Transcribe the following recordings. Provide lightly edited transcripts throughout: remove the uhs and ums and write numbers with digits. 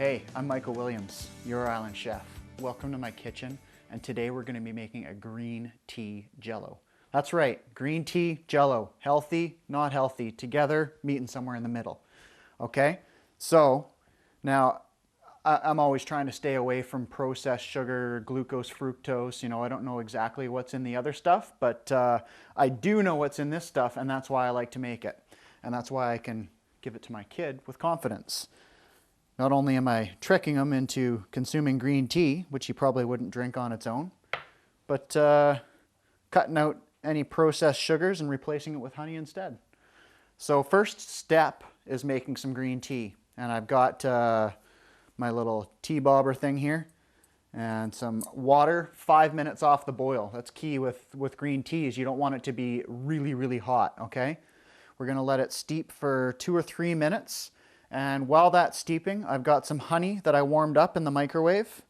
Hey, I'm Michael Williams, your island chef. Welcome to my kitchen, and today we're going to be making a green tea jello. That's right, green tea jello. Healthy, not healthy, together, meeting somewhere in the middle. Okay, so now I'm always trying to stay away from processed sugar, glucose, fructose. You know, I don't know exactly what's in the other stuff, but I do know what's in this stuff, and that's why I like to make it. And that's why I can give it to my kid with confidence. Not only am I tricking him into consuming green tea, which he probably wouldn't drink on its own, but cutting out any processed sugars and replacing it with honey instead. So first step is making some green tea. And I've got my little tea bobber thing here and some water, 5 minutes off the boil. That's key with green teas. You don't want it to be really, really hot, okay? We're gonna let it steep for 2 or 3 minutes. And while that's steeping, I've got some honey that I warmed up in the microwave.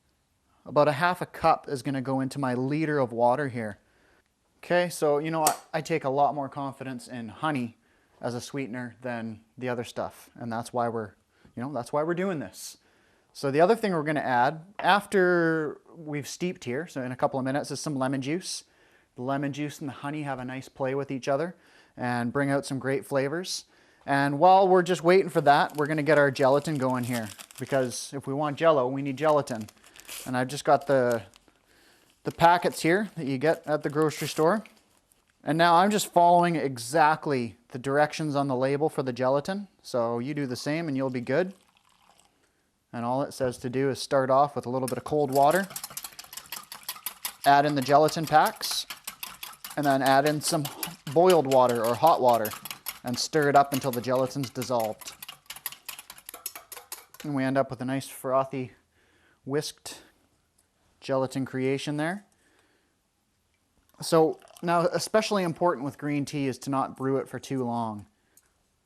About a half a cup is gonna go into my liter of water here. Okay, so you know what? I take a lot more confidence in honey as a sweetener than the other stuff. And that's why we're doing this. So the other thing we're gonna add after we've steeped here, so in a couple of minutes, is some lemon juice. The lemon juice and the honey have a nice play with each other and bring out some great flavors. And while we're just waiting for that, we're gonna get our gelatin going here, because if we want Jello, we need gelatin. And I've just got the packets here that you get at the grocery store. And now I'm just following exactly the directions on the label for the gelatin. So you do the same and you'll be good. And all it says to do is start off with a little bit of cold water, add in the gelatin packs, and then add in some boiled water or hot water and stir it up until the gelatin's dissolved. And we end up with a nice frothy whisked gelatin creation there. So now, especially important with green tea is to not brew it for too long.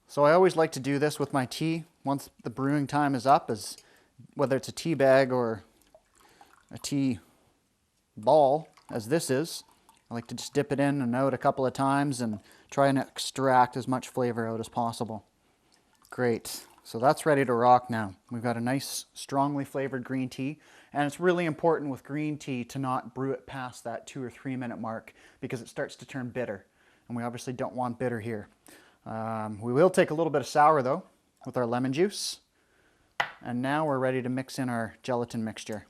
So I always like to do this with my tea once the brewing time is up, as whether it's a tea bag or a tea ball, as this is. I like to just dip it in and out a couple of times and try and extract as much flavor out as possible. Great, so that's ready to rock now. We've got a nice, strongly flavored green tea, and it's really important with green tea to not brew it past that 2 or 3 minute mark because it starts to turn bitter, and we obviously don't want bitter here. We will take a little bit of sour though with our lemon juice, and now we're ready to mix in our gelatin mixture.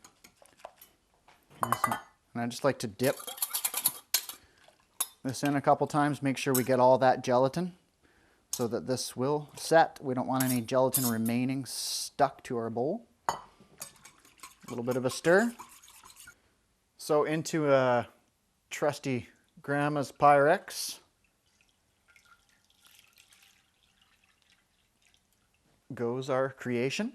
And I just like to dip this in a couple times, make sure we get all that gelatin so that this will set. We don't want any gelatin remaining stuck to our bowl. A little bit of a stir. So into a trusty Grandma's Pyrex goes our creation.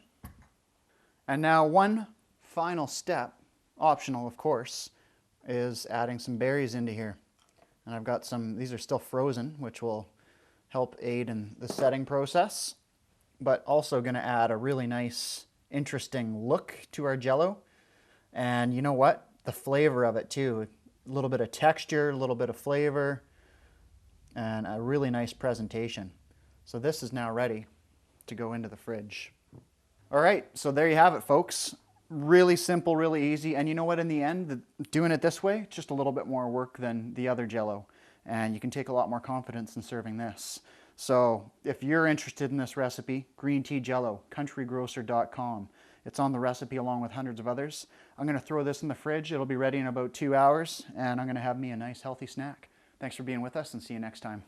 And now one final step, optional of course, is adding some berries into here. And I've got some, these are still frozen, which will help aid in the setting process, but also gonna add a really nice, interesting look to our Jello. And you know what? The flavor of it too. A little bit of texture, a little bit of flavor, and a really nice presentation. So this is now ready to go into the fridge. All right, so there you have it, folks. Really simple, really easy, and you know what, in the end, doing it this way, it's just a little bit more work than the other Jello, and you can take a lot more confidence in serving this. So if you're interested in this recipe, Green Tea Jello, countrygrocer.com. It's on the recipe along with hundreds of others. I'm gonna throw this in the fridge. It'll be ready in about 2 hours, and I'm gonna have me a nice healthy snack. Thanks for being with us, and see you next time.